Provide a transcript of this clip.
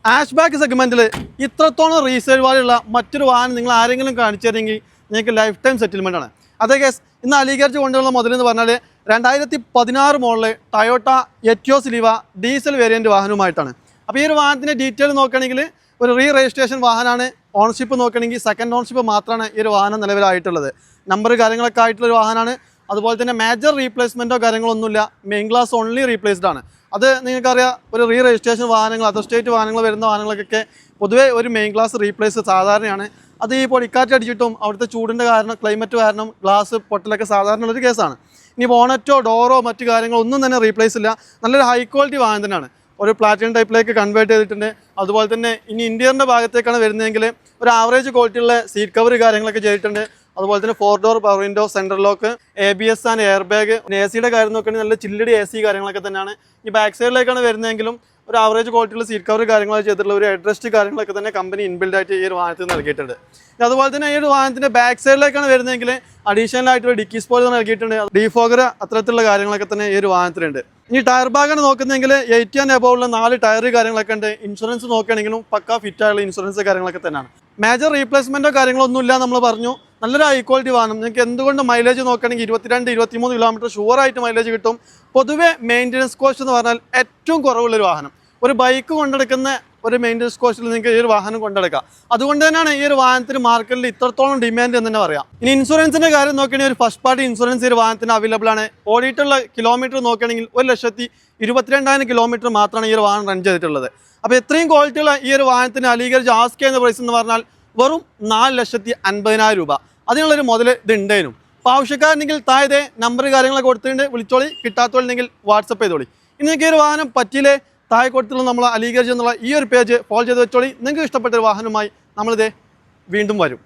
Ash back സെഗ്മെന്റിൽ ഇത്രത്തോളം resale വാല്യുള്ള മറ്റൊരു വാഹനം നിങ്ങൾ ആരെങ്കിലും കാണിച്ചു തരുമെങ്കിൽ നിങ്ങൾക്ക് ലൈഫ് ടൈം സെറ്റിൽമെന്റ് ആണ്. അതേ കേസ് ഇന്ന് അലീഗർജ് കൊണ്ടുള്ള മുതലെന്ന് പറഞ്ഞാൽ 2016 model Toyota Etios Liva diesel variant വാഹനവുമായിട്ടാണ്. അപ്പോൾ ഈ ഒരു വാഹനത്തിൻ്റെ ഡീറ്റെയിൽ നോക്കുകയാണെങ്കിൽ ഒരു രജിസ്ട്രേഷൻ വാഹനമാണ്. ഓണർഷിപ്പ് നോക്കുകയാണെങ്കിൽ സെക്കൻഡ് ഓണർഷിപ്പ് മാത്രമാണ് ഈ ഒരു വാഹനം നിലവിലായിട്ടുള്ളത്. നമ്പർ കാര്യങ്ങളൊക്കെ ആയിട്ടുള്ളൊരു വാഹനമാണ്. അതുപോലെ തന്നെ മേജർ റീപ്ലേസ്മെൻറ്റോ കാര്യങ്ങളൊന്നുമില്ല. മെയിൻ ക്ലാസ് ഓൺലി റീപ്ലേസ്ഡ് ആണ്. അത് നിങ്ങൾക്കറിയാം, ഒരു രജിസ്ട്രേഷൻ വാഹനങ്ങൾ, അതർ സ്റ്റേറ്റ് വാഹനങ്ങൾ വരുന്ന വാഹനങ്ങൾക്കൊക്കെ പൊതുവേ ഒരു മെയിൻ ക്ലാസ് റീപ്ലേസ് സാധാരണയാണ്. അത് ഈ പൊടിക്കാറ്റടിച്ചിട്ടും അവിടുത്തെ ചൂടിൻ്റെ കാരണം, ക്ലൈമറ്റ് കാരണം ഗ്ലാസ് പൊട്ടലൊക്കെ സാധാരണ ഉള്ളൊരു കേസാണ്. ഇനി ബോണറ്റോ ഡോറോ മറ്റു കാര്യങ്ങളോ ഒന്നും തന്നെ റീപ്ലേസ് ഇല്ല. നല്ലൊരു ഹൈ ക്വാളിറ്റി വാഹനം തന്നെയാണ്. ഒരു പ്ലാറ്റിനം ടൈപ്പിലേക്ക് കൺവേർട്ട് ചെയ്തിട്ടുണ്ട്. അതുപോലെ തന്നെ ഇനി ഇന്റീരിയറിൻ്റെ ഭാഗത്തേക്കാണ് വരുന്നതെങ്കിൽ ഒരു ആവറേജ് ക്വാളിറ്റിയുള്ള സീറ്റ് കവർ കാര്യങ്ങളൊക്കെ ചെയ്തിട്ടുണ്ട്. അതുപോലെ തന്നെ 4 door power window, central lock, ABS and air bag. AC കാര്യം നോക്കുകയാണെങ്കിൽ നല്ല ചില്ലടി AC കാര്യങ്ങളൊക്കെ തന്നെയാണ്. ഈ ബാക്ക് സൈഡിലേക്കാണ് വരുന്നതെങ്കിലും ഒരു ആവറേജ് ക്വാളിറ്റിയുള്ള സീറ്റ് കവർ കാര്യങ്ങളൊക്കെ ചെയ്തിട്ടുള്ള ഒരു ഹെഡ്റെസ്റ്റ് കാര്യങ്ങളൊക്കെ തന്നെ കമ്പനി ഇൻബിൽഡ് ആയിട്ട് ഈ ഒരു വാഹനത്തിൽ നൽകിയിട്ടുണ്ട്. അതുപോലെ തന്നെ ഈ ഒരു വാഹനത്തിൻ്റെ ബാക്ക് സൈഡിലേക്കാണ് വരുന്നതെങ്കിൽ അഡീഷണൽ ആയിട്ടൊരു ഡിക്കി സ്പോയിലർ നൽകിയിട്ടുണ്ട്. ഡീഫോഗർ അത്തരത്തിലുള്ള കാര്യങ്ങളൊക്കെ തന്നെ ഈ ഒരു വാഹനത്തിലുണ്ട്. ഇനി ടയർ ഭാഗമാണ് നോക്കുന്നതെങ്കിൽ 80 ആൻഡ് എബോവ് ഉള്ള 4 ടയർ കാര്യങ്ങളൊക്കെ ഉണ്ട്. ഇൻഷുറൻസ് നോക്കുകയാണെങ്കിലും പക്ക ഫിറ്റ് ആയുള്ള ഇൻഷുറൻസ് കാര്യങ്ങളൊക്കെ തന്നെയാണ്. മേജർ റീപ്ലേസ്മെൻറ്റോ കാര്യങ്ങളൊന്നുമില്ല നമ്മൾ പറഞ്ഞു. നല്ലൊരു ഹൈ ക്വാളിറ്റി വാഹനം. നിങ്ങൾക്ക് എന്തുകൊണ്ട് മൈലേജ് നോക്കുകയാണെങ്കിൽ 22-23 കിലോമീറ്റർ ഷുവറായിട്ട് മൈലേജ് കിട്ടും. പൊതുവെ മെയിൻ്റനൻസ് കോസ്റ്റ് എന്ന് പറഞ്ഞാൽ ഏറ്റവും കുറവുള്ളൊരു വാഹനം. ഒരു ബൈക്ക് കൊണ്ടെടുക്കുന്ന ഒരു മെയിൻ്റനൻസ് കോസ്റ്റിൽ നിങ്ങൾക്ക് ഈ ഒരു വാഹനം കൊണ്ടെടുക്കാം. അതുകൊണ്ട് തന്നെയാണ് ഈ ഒരു വാഹനത്തിന് മാർക്കറ്റിൽ ഇത്രത്തോളം ഡിമാൻഡ് എന്ന് തന്നെ പറയാം. ഇനി ഇൻഷുറൻസിൻ്റെ കാര്യം നോക്കുകയാണെങ്കിൽ ഒരു ഫസ്റ്റ് പാർട്ടി ഇൻഷുറൻസ് ഈ ഒരു വാഹനത്തിന് അവൈലബിൾ ആണ്. ഓടിയിട്ടുള്ള കിലോമീറ്റർ നോക്കുകയാണെങ്കിൽ 1,22,000 കിലോമീറ്റർ മാത്രമാണ് ഈ ഒരു വാഹനം റൺ ചെയ്തിട്ടുള്ളത്. അപ്പോൾ ഇത്രയും ക്വാളിറ്റിയുള്ള ഈ ഒരു വാഹനത്തിന് അലീഗർജ് ആസ്ക് ചെയ്യുന്ന പ്രൈസ് എന്ന് പറഞ്ഞാൽ വെറും 4,50,000 രൂപ. അതിനുള്ളൊരു മുതൽ ഇത് ഉണ്ടേനും. അപ്പോൾ ആവശ്യക്കാരുണ്ടെങ്കിൽ താഴെ നമ്പർ കാര്യങ്ങളൊക്കെ കൊടുത്തിട്ടുണ്ട്, വിളിച്ചോളി. കിട്ടാത്തോളുണ്ടെങ്കിൽ വാട്സപ്പ് ചെയ്തോളി. ഇനി നിങ്ങൾക്ക് ഈ ഒരു വാഹനം പറ്റിയില്ലേ, താഴെ കൊടുത്തുള്ള നമ്മൾ അലീഗർജ് എന്നുള്ള ഈ ഒരു പേജ് ഫോളോ ചെയ്ത് വെച്ചോളി. നിങ്ങൾക്ക് ഇഷ്ടപ്പെട്ട ഒരു വാഹനവുമായി നമ്മളിത് വീണ്ടും വരും.